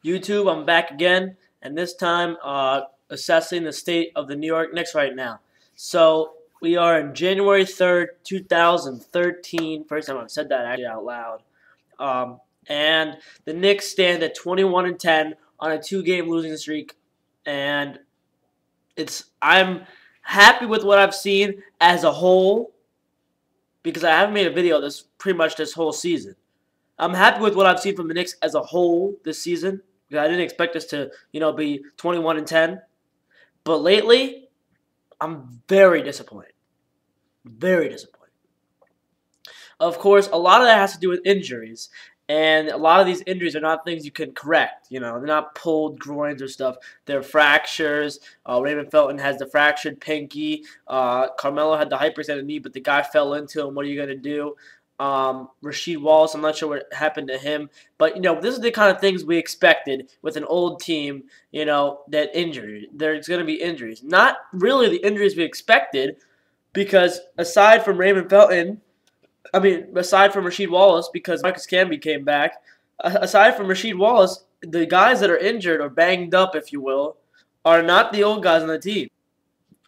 YouTube, I'm back again, and this time assessing the state of the New York Knicks right now. So we are in January 3rd, 2013. First time I've said that actually out loud. And the Knicks stand at 21-10 on a two-game losing streak, and I'm happy with what I've seen as a whole because I haven't made a video this pretty much this whole season. I'm happy with what I've seen from the Knicks as a whole this season. I didn't expect us to, be 21-10. But lately, I'm very disappointed. Very disappointed. Of course, a lot of that has to do with injuries. And a lot of these injuries are not things you can correct. They're not pulled groins or stuff. They're fractures. Raymond Felton has the fractured pinky. Carmelo had the hyperextended knee, but the guy fell into him. What are you going to do? Rasheed Wallace, I'm not sure what happened to him. But, this is the kind of things we expected with an old team, that injury. There's going to be injuries. Not really the injuries we expected because aside from Rasheed Wallace, because Marcus Camby came back, aside from Rasheed Wallace, the guys that are injured or banged up, if you will, are not the old guys on the team.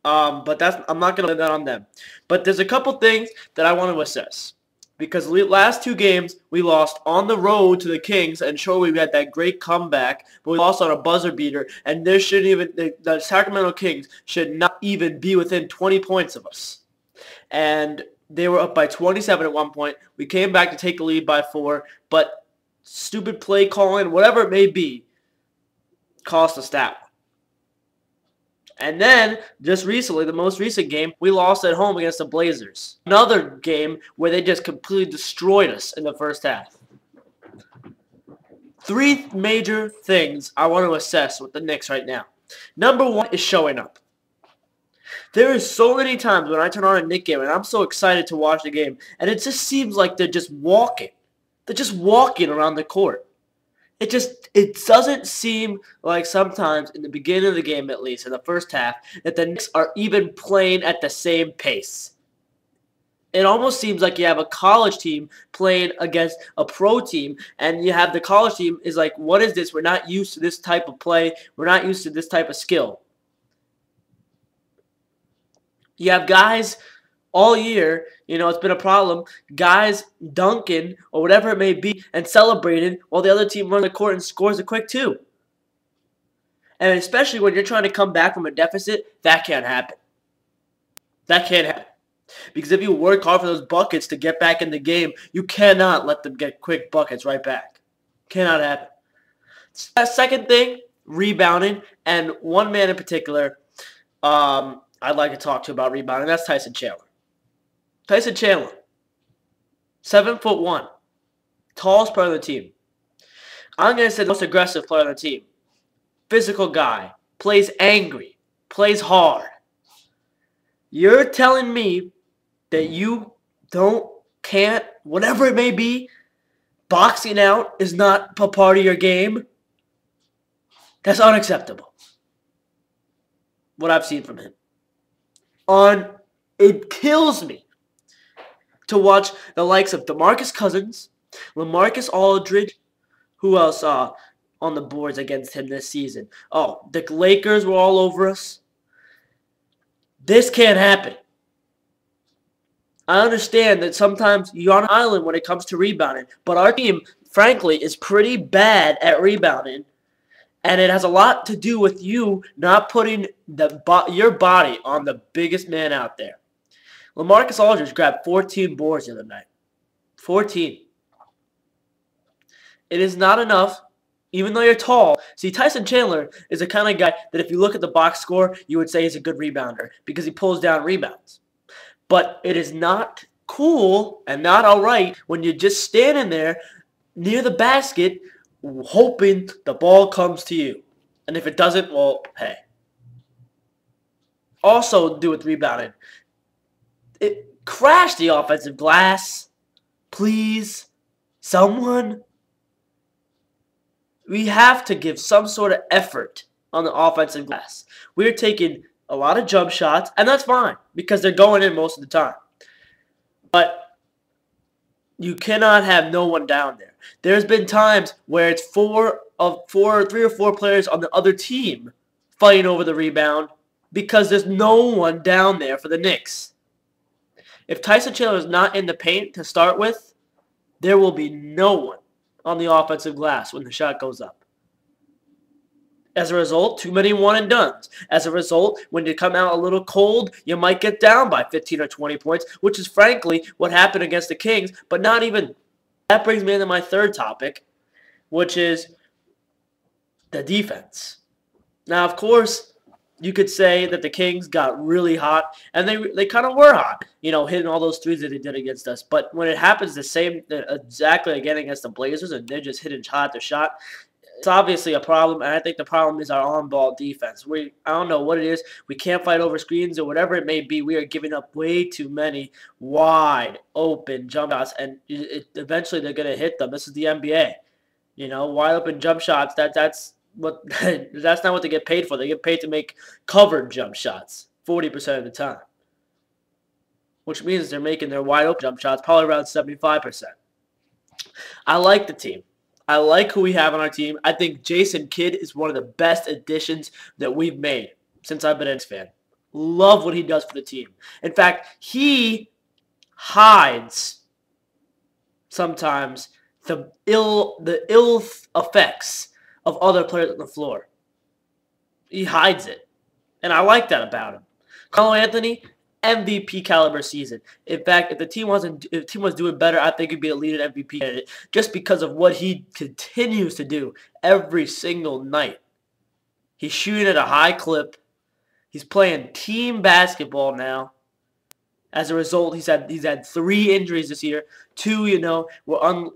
But I'm not going to lay that on them. But there's a couple things that I want to assess. Because last two games, we lost on the road to the Kings, and sure, we had that great comeback, but we lost on a buzzer beater, and there shouldn't even, the Sacramento Kings should not even be within 20 points of us. And they were up by 27 at one point. We came back to take the lead by 4, but stupid play calling, whatever it may be, cost us that one. And then, just recently, the most recent game, we lost at home against the Blazers. Another game where they just completely destroyed us in the first half. Three major things I want to assess with the Knicks right now. Number one is showing up. There is so many times when I turn on a Knicks game and I'm so excited to watch the game, and it just seems like they're just walking. They're just walking around the court. It doesn't seem like sometimes in the beginning of the game, at least in the first half, that the Knicks are even playing at the same pace. It almost seems like you have a college team playing against a pro team, and you have the college team is like, what is this? We're not used to this type of play. We're not used to this type of skill. You have guys all year, it's been a problem, guys dunking or whatever it may be and celebrating while the other team runs the court and scores a quick 2. And especially when you're trying to come back from a deficit, that can't happen. That can't happen. Because if you work hard for those buckets to get back in the game, you cannot let them get quick buckets right back. Cannot happen. Second thing, rebounding, and one man in particular I'd like to talk to about rebounding. That's Tyson Chandler. Tyson Chandler, 7'1", tallest player on the team. I'm going to say the most aggressive player on the team. Physical guy, plays angry, plays hard. You're telling me that you can't, whatever it may be, boxing out is not a part of your game? That's unacceptable. What I've seen from him. It kills me to watch the likes of DeMarcus Cousins, LaMarcus Aldridge, who else on the boards against him this season? Oh, the Lakers were all over us. This can't happen. I understand that sometimes you're on an island when it comes to rebounding, but our team, frankly, is pretty bad at rebounding. And it has a lot to do with you not putting your body on the biggest man out there. LaMarcus Aldridge grabbed 14 boards the other night. 14. It is not enough, even though you're tall. See, Tyson Chandler is the kind of guy that if you look at the box score, you would say he's a good rebounder because he pulls down rebounds. But it is not cool and not all right when you're just standing there near the basket hoping the ball comes to you. And if it doesn't, well, hey. Also do with rebounding. Crash the offensive glass. Please. Someone. We have to give some sort of effort on the offensive glass. We're taking a lot of jump shots, and that's fine because they're going in most of the time. But you cannot have no one down there. There's been times where it's 4 of 3 or 4 players on the other team fighting over the rebound because there's no one down there for the Knicks. If Tyson Chandler is not in the paint to start with, there will be no one on the offensive glass when the shot goes up. As a result, too many one-and-dones. As a result, when you come out a little cold, you might get down by 15 or 20 points, which is frankly what happened against the Kings, but not even. That brings me into my third topic, which is the defense. Now, of course, you could say that the Kings got really hot, and they kind of were hot, hitting all those threes that they did against us. But when it happens the same exactly again against the Blazers, and they're just hitting shot after shot, it's obviously a problem, and I think the problem is our on-ball defense. I don't know what it is. We can't fight over screens or whatever it may be. We are giving up way too many wide-open jump shots, and eventually they're going to hit them. This is the NBA. Wide-open jump shots, that's not what they get paid for. They get paid to make covered jump shots 40% of the time, which means they're making their wide-open jump shots probably around 75%. I like the team. I like who we have on our team. I think Jason Kidd is one of the best additions that we've made since I've been a Knicks fan. Love what he does for the team. In fact, he hides sometimes the ill effects of other players on the floor. He hides it. And I like that about him. Carmelo Anthony, MVP caliber season. In fact, if the team was doing better, I think he'd be a leading MVP candidate just because of what he continues to do every single night. He's shooting at a high clip. He's playing team basketball now. As a result, he's had 3 injuries this year. 2, were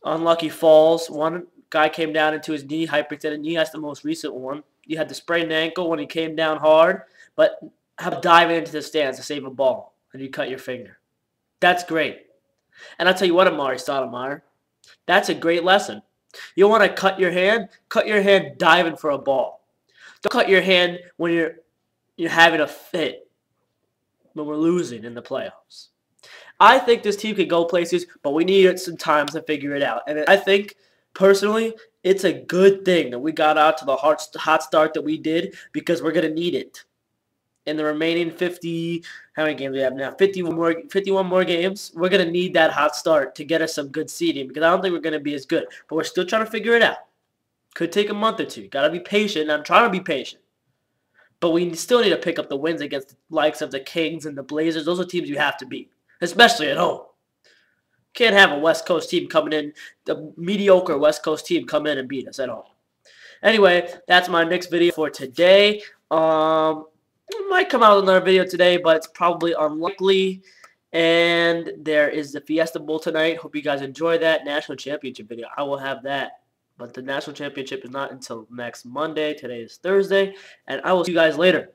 unlucky falls. One guy came down into his knee, hyperextended knee. That's the most recent one. You had the sprained ankle when he came down hard, but how about diving into the stands to save a ball and you cut your finger? That's great. And I'll tell you what, Amari Stoudemire, that's a great lesson. You want to cut your hand diving for a ball. Don't cut your hand when you're having a fit, when we're losing in the playoffs. I think this team could go places, but we need some time to figure it out. And I think, personally, it's a good thing that we got out to the hot start that we did because we're going to need it. In the remaining 50, how many games do we have now? 51 more games. We're going to need that hot start to get us some good seeding because I don't think we're going to be as good. But we're still trying to figure it out. Could take a month or two. Got to be patient. I'm trying to be patient. But we still need to pick up the wins against the likes of the Kings and the Blazers. Those are teams you have to beat, especially at home. Can't have a West Coast team coming in, the mediocre West Coast team come in and beat us at home. Anyway, that's my next video for today. It might come out with another video today, but it's probably unlikely. And there is the Fiesta Bowl tonight. Hope you guys enjoy that national championship video. I will have that. But the national championship is not until next Monday. Today is Thursday. And I will see you guys later.